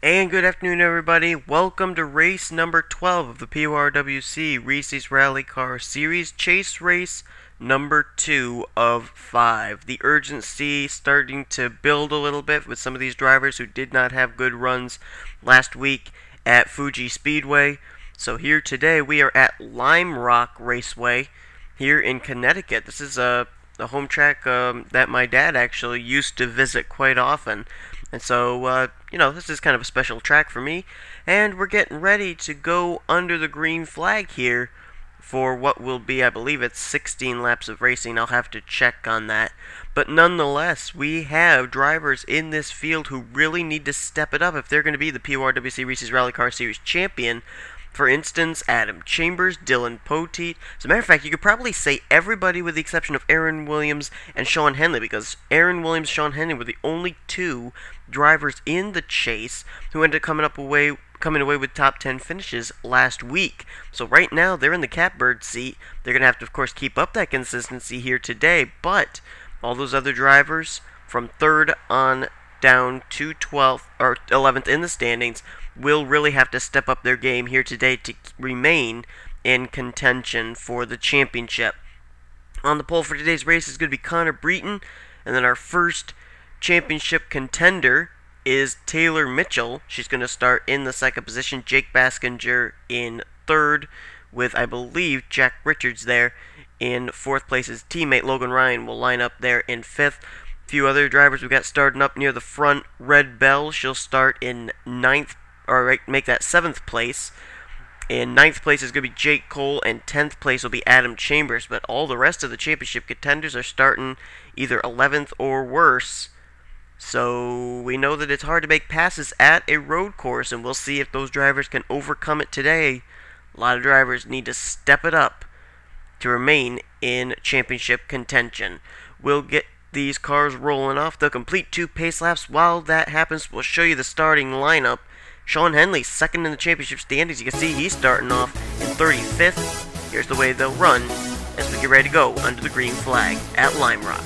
And good afternoon, everybody. Welcome to race number 12 of the PORWC Reese's Rally Car Series, chase race number 2 of 5. The urgency starting to build a little bit with some of these drivers who did not have good runs last week at Fuji Speedway. So here today we are at Lime Rock Raceway here in Connecticut. This is a home track that my dad actually used to visit quite often. And so, this is kind of a special track for me. And we're getting ready to go under the green flag here for what will be, I believe it's 16 laps of racing. I'll have to check on that. But nonetheless, we have drivers in this field who really need to step it up if they're going to be the PORWC Reese's Rally Car Series champion. For instance, Adam Chambers, Dylan Poteet. As a matter of fact, you could probably say everybody with the exception of Aaron Williams and Sean Henley, because Aaron Williams and Sean Henley were the only two drivers in the chase who ended up coming away with top 10 finishes last week. So right now, they're in the catbird seat. They're going to have to, of course, keep up that consistency here today, but all those other drivers from 3rd on down to 12th or 11th in the standings will really have to step up their game here today to remain in contention for the championship. On the pole for today's race is going to be Connor Breton, and then our first championship contender is Taylor Mitchell. She's going to start in the second position. Jake Baskinger in 3rd, with, I believe, Jack Richards there in 4th place. His teammate Logan Ryan will line up there in 5th. Few other drivers we got starting up near the front. Red Bell, she'll start in 9th, or make that 7th place. In 9th place is going to be Jake Cole, and 10th place will be Adam Chambers. But all the rest of the championship contenders are starting either 11th or worse. So we know that it's hard to make passes at a road course, and we'll see if those drivers can overcome it today. A lot of drivers need to step it up to remain in championship contention. We'll get these cars rolling off. They'll complete 2 pace laps. While that happens, we'll show you the starting lineup. Sean Henley, second in the championship standings. You can see he's starting off in 35th. Here's the way they'll run as we get ready to go under the green flag at Lime Rock.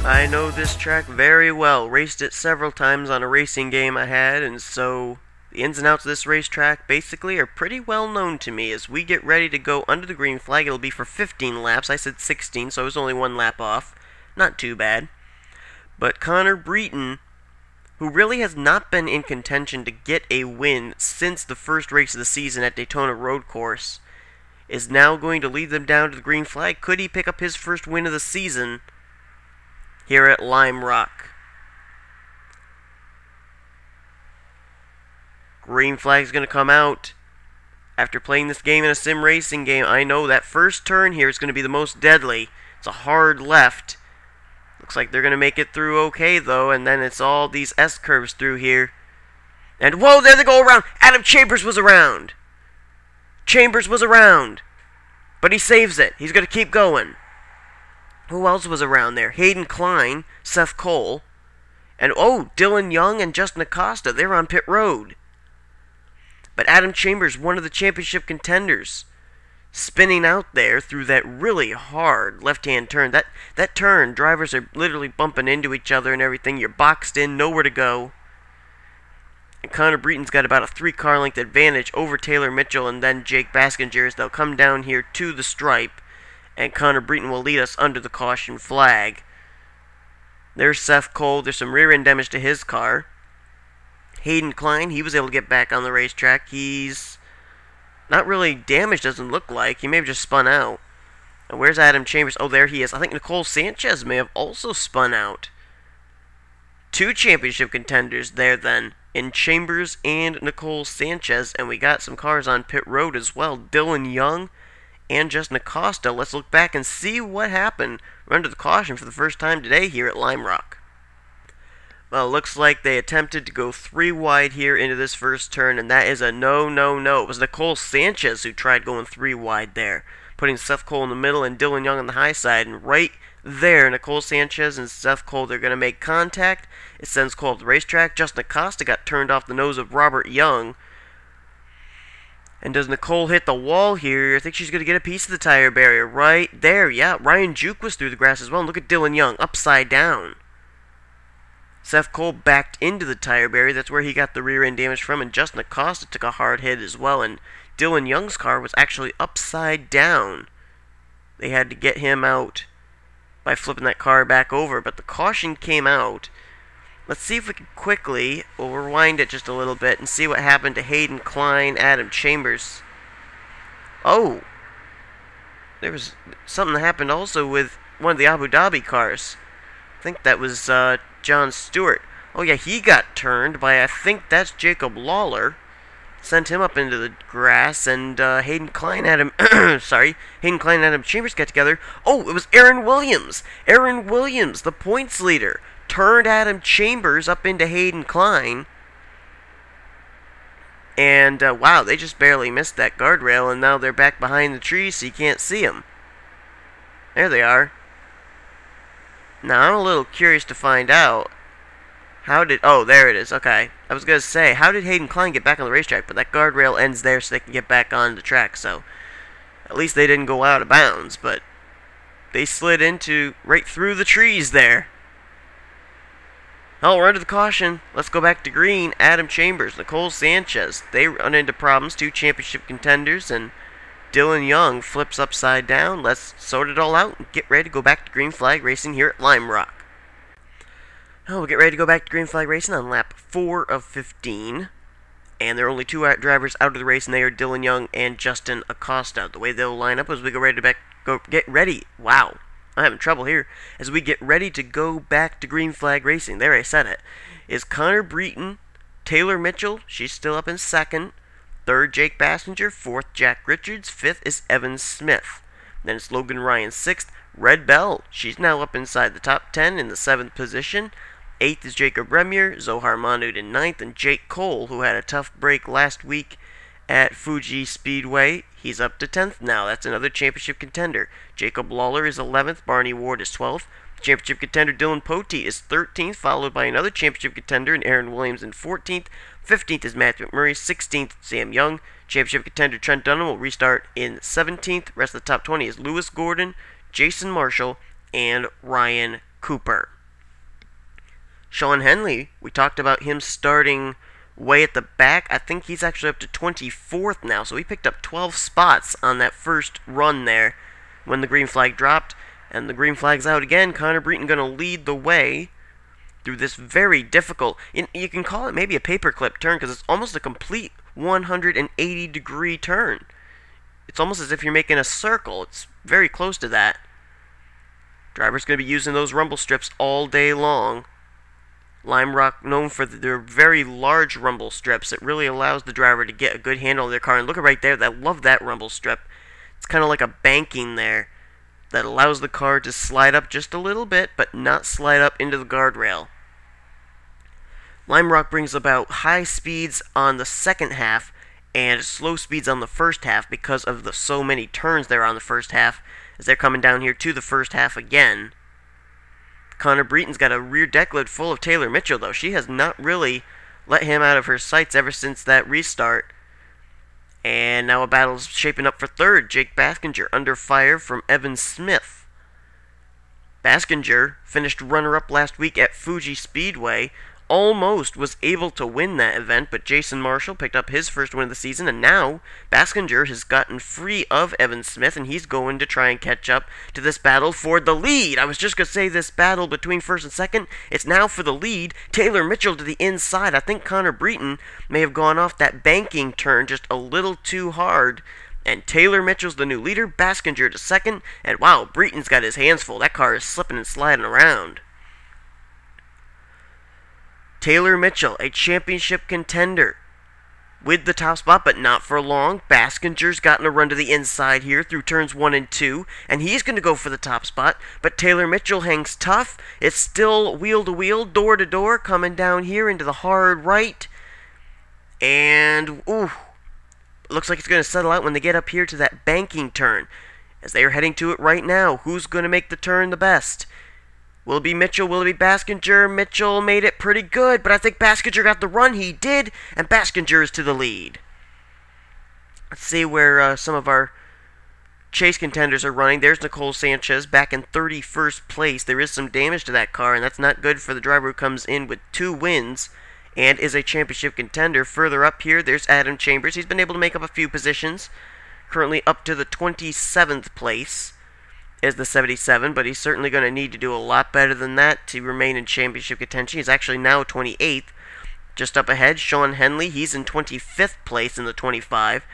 I know this track very well, raced it several times on a racing game I had, and so the ins and outs of this racetrack basically are pretty well known to me. As we get ready to go under the green flag, it'll be for 15 laps. I said 16, so I was only 1 lap off. Not too bad. But Connor Breton, who really has not been in contention to get a win since the first race of the season at Daytona Road Course, is now going to lead them down to the green flag. Could he pick up his first win of the season here at Lime Rock? Green flag's going to come out. After playing this game in a sim racing game, I know that first turn here is going to be the most deadly. It's a hard left. Looks like they're going to make it through okay, though, and then it's all these S-curves through here. And whoa, there they go around. Adam Chambers was around. Chambers was around. But he saves it. He's going to keep going. Who else was around there? Hayden Klein, Seth Cole, and Dylan Young and Justin Acosta. They're on pit road. But Adam Chambers, one of the championship contenders, spinning out there through that really hard left-hand turn. That turn, drivers are literally bumping into each other and everything. You're boxed in, nowhere to go. And Connor Breton's got about a 3-car length advantage over Taylor Mitchell and then Jake Baskinger as they'll come down here to the stripe. And Connor Breton will lead us under the caution flag. There's Seth Cole. There's some rear end damage to his car. Hayden Klein, he was able to get back on the racetrack. He's not really damaged, doesn't look like. He may have just spun out. And where's Adam Chambers? Oh, there he is. I think Nicole Sanchez may have also spun out. 2 championship contenders there then, in Chambers and Nicole Sanchez. And we got some cars on pit road as well. Dylan Young and Justin Acosta. Let's look back and see what happened. We're under the caution for the first time today here at Lime Rock. Well, it looks like they attempted to go 3 wide here into this first turn, and that is a no, no, no. It was Nicole Sanchez who tried going 3 wide there, putting Seth Cole in the middle and Dylan Young on the high side. And right there, Nicole Sanchez and Seth Cole, they're going to make contact. It sends Cole to the racetrack. Justin Acosta got turned off the nose of Robert Young. And does Nicole hit the wall here? I think she's going to get a piece of the tire barrier right there. Yeah, Ryan Juke was through the grass as well. And look at Dylan Young, upside down. Seth Cole backed into the tire barrier. That's where he got the rear end damage from. And Justin Acosta took a hard hit as well. And Dylan Young's car was actually upside down. They had to get him out by flipping that car back over. But the caution came out. Let's see if we can quickly, we'll rewind it just a little bit and see what happened to Hayden Klein, Adam Chambers. Oh, there was something that happened also with one of the Abu Dhabi cars. I think that was John Stewart. Oh yeah, he got turned by, I think that's Jacob Lawler. Sent him up into the grass, and Hayden Klein, Adam Chambers got together. Oh, it was Aaron Williams. Aaron Williams, the points leader, turned Adam Chambers up into Hayden Klein. And, wow, they just barely missed that guardrail, and now they're back behind the trees so you can't see them. There they are. Now, I'm a little curious to find out, oh, there it is, okay. I was going to say, how did Hayden Klein get back on the racetrack? But that guardrail ends there so they can get back on the track, so at least they didn't go out of bounds, but they slid right through the trees there. Oh, we're under the caution. Let's go back to green. Adam Chambers, Nicole Sanchez. They run into problems, 2 championship contenders, and Dylan Young flips upside down. Let's sort it all out and get ready to go back to green flag racing here at Lime Rock. Oh, we'll get ready to go back to green flag racing on lap 4 of 15. And there are only 2 drivers out of the race, and they are Dylan Young and Justin Acosta. The way they'll line up as we get ready. Wow. I'm having trouble here. As we get ready to go back to green flag racing, there I said it, is Connor Breton, Taylor Mitchell, she's still up in 2nd, 3rd Jake Bassinger, 4th Jack Richards, 5th is Evan Smith. Then it's Logan Ryan 6th, Red Bell, she's now up inside the top 10 in the 7th position. 8th is Jacob Remier, Zohar Mahmoud in 9th, and Jake Cole, who had a tough break last week at Fuji Speedway, he's up to 10th now. That's another championship contender. Jacob Lawler is 11th. Barney Ward is 12th. Championship contender Dylan Potee is 13th, followed by another championship contender in Aaron Williams in 14th. 15th is Matthew McMurray. 16th, Sam Young. Championship contender Trent Dunham will restart in 17th. Rest of the top 20 is Lewis Gordon, Jason Marshall, and Ryan Cooper. Sean Henley, we talked about him starting way at the back. I think he's actually up to 24th now, so he picked up 12 spots on that first run there when the green flag dropped. And the green flag's out again. Connor Breton going to lead the way through this very difficult, you can call it maybe a paperclip turn because it's almost a complete 180-degree turn. It's almost as if you're making a circle. It's very close to that. Driver's going to be using those rumble strips all day long. Lime Rock, known for their very large rumble strips. It really allows the driver to get a good handle on their car. And look at right there. I love that rumble strip. It's kind of like a banking there that allows the car to slide up just a little bit, but not slide up into the guardrail. Lime Rock brings about high speeds on the second half and slow speeds on the first half because of the so many turns there on the first half as they're coming down here to the first half again. Connor Breton's got a rear deck lid full of Taylor Mitchell, though. She has not really let him out of her sights ever since that restart. And now a battle's shaping up for third. Jake Baskinger under fire from Evan Smith. Baskinger finished runner-up last week at Fuji Speedway. Almost was able to win that event, but Jason Marshall picked up his first win of the season, and now Baskinger has gotten free of Evan Smith, and he's going to try and catch up to this battle for the lead. I was just going to say this battle between first and second. It's now for the lead. Taylor Mitchell to the inside. I think Connor Breton may have gone off that banking turn just a little too hard, and Taylor Mitchell's the new leader. Baskinger to second, and wow, Breton's got his hands full. That car is slipping and sliding around. Taylor Mitchell, a championship contender. with the top spot, but not for long. Baskinger's gotten a run to the inside here through turns 1 and 2, and he's going to go for the top spot, but Taylor Mitchell hangs tough. It's still wheel to wheel, door to door, coming down here into the hard right, and, ooh, looks like it's going to settle out when they get up here to that banking turn, as they are heading to it right now. Who's going to make the turn the best? Will it be Mitchell? Will it be Baskinger? Mitchell made it pretty good, but I think Baskinger got the run. He did, and Baskinger is to the lead. Let's see where some of our chase contenders are running. There's Nicole Sanchez back in 31st place. There is some damage to that car, and that's not good for the driver who comes in with 2 wins and is a championship contender. Further up here, there's Adam Chambers. He's been able to make up a few positions. Currently up to the 27th place is the 77, but he's certainly going to need to do a lot better than that to remain in championship contention. He's actually now 28th. Just up ahead, Sean Henley. He's in 25th place in the 25.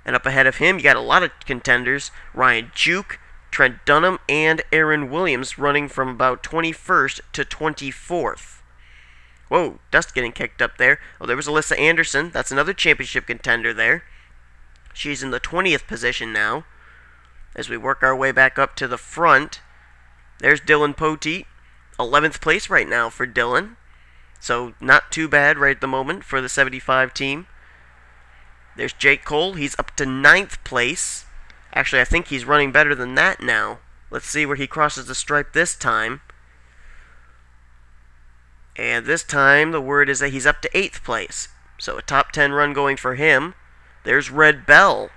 And up ahead of him, you got a lot of contenders. Ryan Juke, Trent Dunham, and Aaron Williams running from about 21st to 24th. Whoa, dust getting kicked up there. Oh, there was Alyssa Anderson. That's another championship contender there. She's in the 20th position now. As we work our way back up to the front, there's Dylan Poteet, 11th place right now for Dylan. So not too bad right at the moment for the 75 team. There's Jake Cole. He's up to 9th place. Actually, I think he's running better than that now. Let's see where he crosses the stripe this time. And this time, the word is that he's up to 8th place. So a top 10 run going for him. There's Red Bell.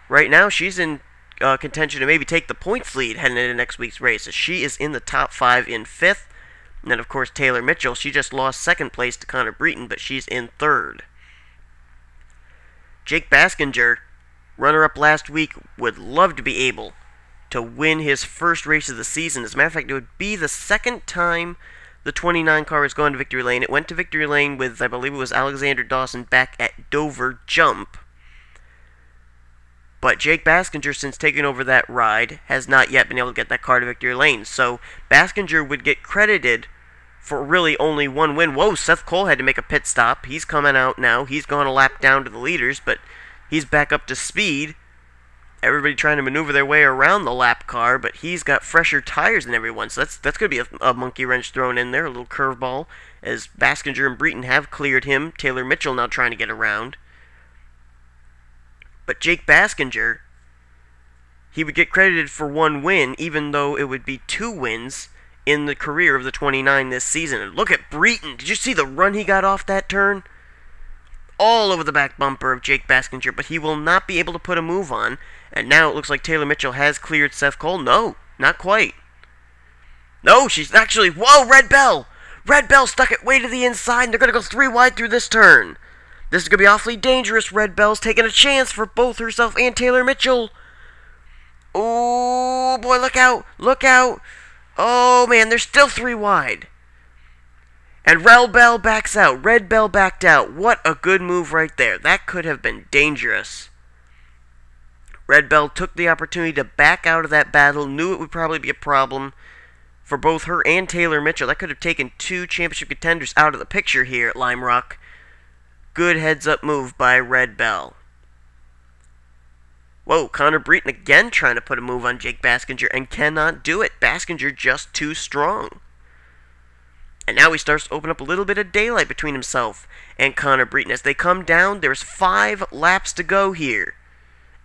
Right now, she's in contention to maybe take the points lead heading into next week's race. So she is in the top 5 in 5th. And then, of course, Taylor Mitchell. She just lost 2nd place to Connor Breton, but she's in 3rd. Jake Baskinger, runner-up last week, would love to be able to win his first race of the season. As a matter of fact, it would be the 2nd time the 29 car has gone to victory lane. It went to victory lane with, I believe it was Alexander Dawson back at Dover Jump. But Jake Baskinger, since taking over that ride, has not yet been able to get that car to victory lane. So Baskinger would get credited for really only 1 win. Whoa, Seth Cole had to make a pit stop. He's coming out now. He's gone a lap down to the leaders, but he's back up to speed. Everybody trying to maneuver their way around the lap car, but he's got fresher tires than everyone. So that's going to be a monkey wrench thrown in there, a little curveball, as Baskinger and Breton have cleared him. Taylor Mitchell now trying to get around. But Jake Baskinger, he would get credited for 1 win, even though it would be 2 wins in the career of the 29 this season. And look at Breton. Did you see the run he got off that turn? All over the back bumper of Jake Baskinger, but he will not be able to put a move on. And now it looks like Taylor Mitchell has cleared Seth Cole. No, not quite. No, she's actually... Whoa, Red Bell! Red Bell stuck it way to the inside, and they're going to go 3 wide through this turn. This is going to be awfully dangerous. Red Bell's taking a chance for both herself and Taylor Mitchell. Oh, boy, look out. Look out. Oh, man, they're still 3 wide. And Red Bell backs out. Red Bell backed out. What a good move right there. That could have been dangerous. Red Bell took the opportunity to back out of that battle. Knew it would probably be a problem for both her and Taylor Mitchell. That could have taken 2 championship contenders out of the picture here at Lime Rock. Good heads-up move by Red Bell. Whoa, Connor Breton again trying to put a move on Jake Baskinger and cannot do it. Baskinger just too strong. And now he starts to open up a little bit of daylight between himself and Connor Breton. As they come down, there's 5 laps to go here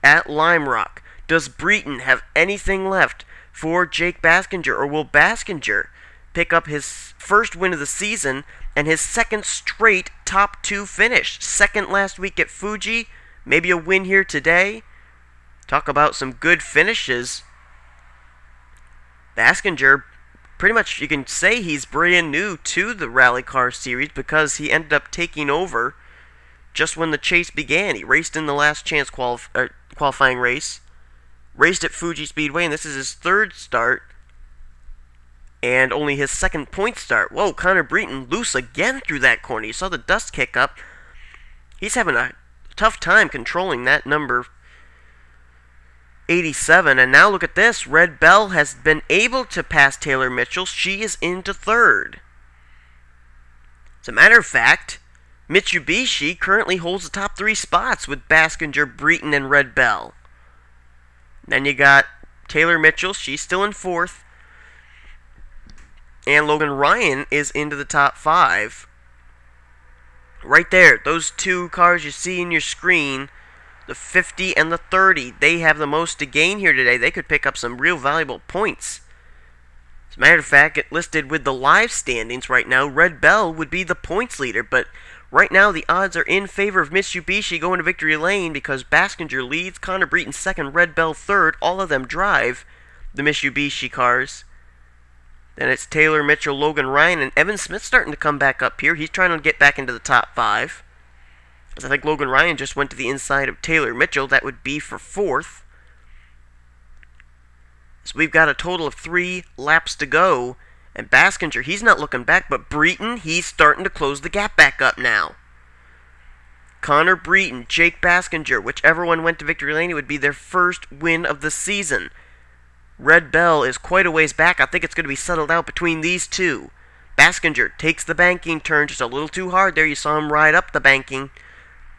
at Lime Rock. Does Breton have anything left for Jake Baskinger, or will Baskinger pick up his first win of the season and his 2nd straight top 2 finish? 2nd last week at Fuji, maybe a win here today. Talk about some good finishes. Baskinger, pretty much you can say he's brand new to the Rally Car Series because he ended up taking over just when the chase began. He raced in the last chance qualifying race, raced at Fuji Speedway, and this is his 3rd start, and only his 2nd point start. Whoa, Connor Breton loose again through that corner. You saw the dust kick up. He's having a tough time controlling that number 87, and now look at this. Red Bell has been able to pass Taylor Mitchell. She is into 3rd. As a matter of fact, Mitsubishi currently holds the top 3 spots with Baskinger, Breton, and Red Bell. Then you got Taylor Mitchell, she's still in 4th. And Logan Ryan is into the top 5. Right there, those 2 cars you see in your screen, the 50 and the 30, they have the most to gain here today. They could pick up some real valuable points. As a matter of fact, it listed with the live standings right now, Red Bell would be the points leader, but right now the odds are in favor of Mitsubishi going to victory lane because Baskinger leads, Connor Breton 2nd, Red Bell 3rd. All of them drive the Mitsubishi cars. Then it's Taylor Mitchell, Logan Ryan, and Evan Smith starting to come back up here. He's trying to get back into the top 5. As I think Logan Ryan just went to the inside of Taylor Mitchell. That would be for 4th. So we've got a total of 3 laps to go. And Baskinger, he's not looking back, but Breton, he's starting to close the gap back up now. Connor Breton, Jake Baskinger, whichever one went to victory lane, it would be their first win of the season. Red Bell is quite a ways back. I think it's going to be settled out between these 2. Baskinger takes the banking turn just a little too hard there. You saw him ride up the banking.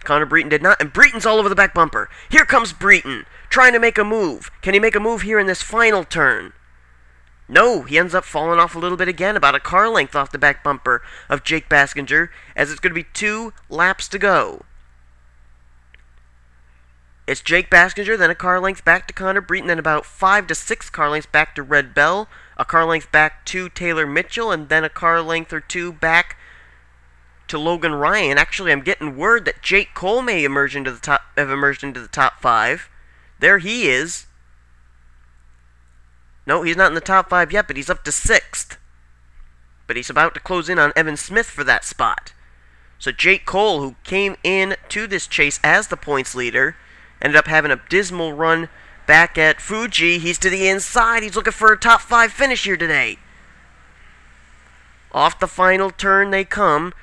Connor Breton did not, and Breton's all over the back bumper. Here comes Breton, trying to make a move. Can he make a move here in this final turn? No, he ends up falling off a little bit again, about a car length off the back bumper of Jake Baskinger, as it's going to be 2 laps to go. It's Jake Baskinger, then a car length back to Connor Breton, then about 5 to 6 car lengths back to Red Bell, a car length back to Taylor Mitchell, and then a car length or 2 back to Logan Ryan. Actually, I'm getting word that Jake Cole may emerged into the top 5. There he is. No, he's not in the top 5 yet, but he's up to 6th. But he's about to close in on Evan Smith for that spot. So Jake Cole, who came in to this chase as the points leader, ended up having a dismal run back at Fuji. He's to the inside. He's looking for a top 5 finish here today. Off the final turn they come.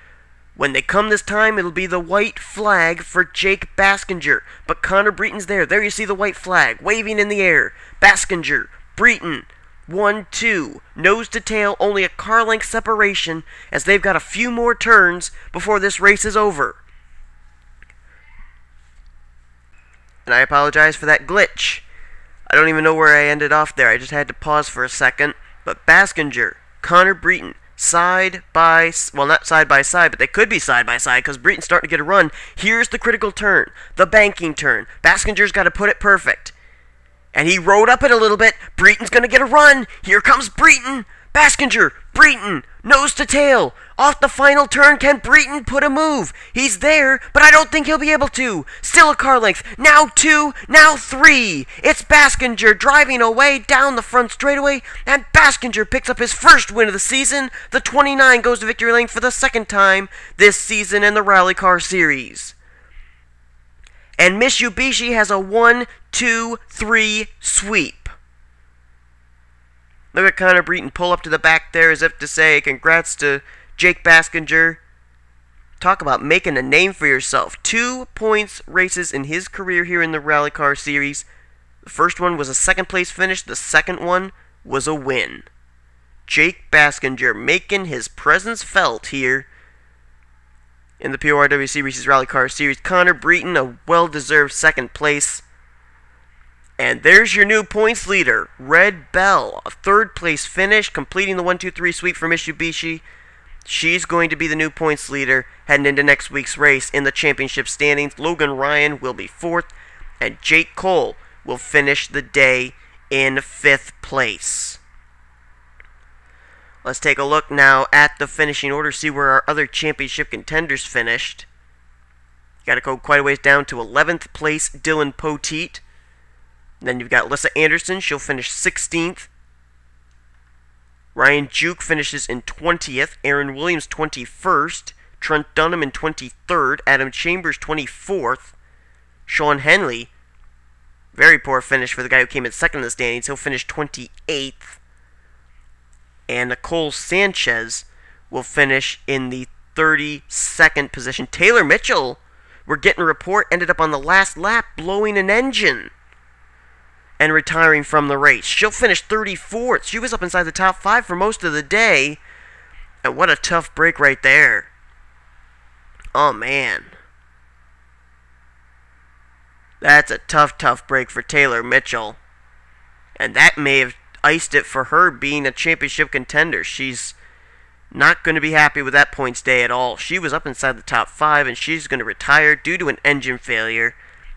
When they come this time, it'll be the white flag for Jake Baskinger. But Connor Breton's there. There you see the white flag waving in the air. Baskinger, Breton, 1-2. Nose to tail, only a car length separation as they've got a few more turns before this race is over. And I apologize for that glitch. I don't even know where I ended off there. I just had to pause for a second. But Baskinger, Connor Breton, not side by side, but they could be side by side because Breton's starting to get a run. Here's the critical turn, the banking turn. Baskinger's got to put it perfect. And he rode up it a little bit. Breton's going to get a run. Here comes Breton. Baskinger, Breton, nose to tail. Off the final turn, can Breton put a move? He's there, but I don't think he'll be able to. Still a car length. Now 2, now 3. It's Baskinger driving away down the front straightaway, and Baskinger picks up his first win of the season. The 29 goes to victory lane for the 2nd time this season in the Rally Car Series. And Mitsubishi has a 1-2-3 sweep. Look at Connor Breton pull up to the back there as if to say, congrats to Jake Baskinger. Talk about making a name for yourself. 2 points races in his career here in the Rally Car Series. The first one was a 2nd place finish. The second one was a win. Jake Baskinger making his presence felt here in the PORWC Reese's Rally Car Series. Connor Breton, a well-deserved 2nd place. And there's your new points leader, Red Bell, a 3rd place finish, completing the 1-2-3 sweep for Mitsubishi. She's going to be the new points leader heading into next week's race in the championship standings. Logan Ryan will be 4th, and Jake Cole will finish the day in 5th place. Let's take a look now at the finishing order, see where our other championship contenders finished. Got to go quite a ways down to 11th place, Dylan Poteet. Then you've got Alyssa Anderson. She'll finish 16th. Ryan Juke finishes in 20th. Aaron Williams 21st. Trent Dunham in 23rd. Adam Chambers 24th. Sean Henley, very poor finish for the guy who came in 2nd in the standings. He'll finish 28th. And Nicole Sanchez will finish in the 32nd position. Taylor Mitchell, we're getting a report, ended up on the last lap blowing an engine and retiring from the race. She'll finish 34th. She was up inside the top 5 for most of the day. And what a tough break right there. Oh, man. That's a tough break for Taylor Mitchell. And that may have iced it for her being a championship contender. She's not going to be happy with that points day at all. She was up inside the top 5, and she's going to retire due to an engine failure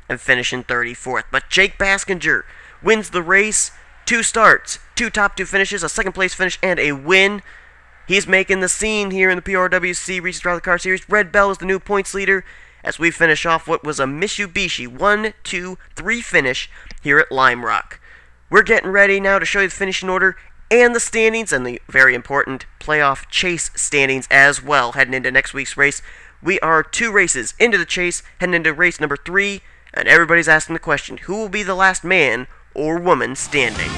and finish in 34th. But Jake Baskinger wins the race. 2 starts, 2 top 2 finishes, a second place finish, and a win. He's making the scene here in the PORWC Reese Rally Car Series. Red Bell is the new points leader as we finish off what was a Mitsubishi 1-2-3 finish here at Lime Rock. We're getting ready now to show you the finishing order and the standings and the very important playoff chase standings as well heading into next week's race. We are 2 races into the chase, heading into race number 3, and everybody's asking the question, who will be the last man or woman standing?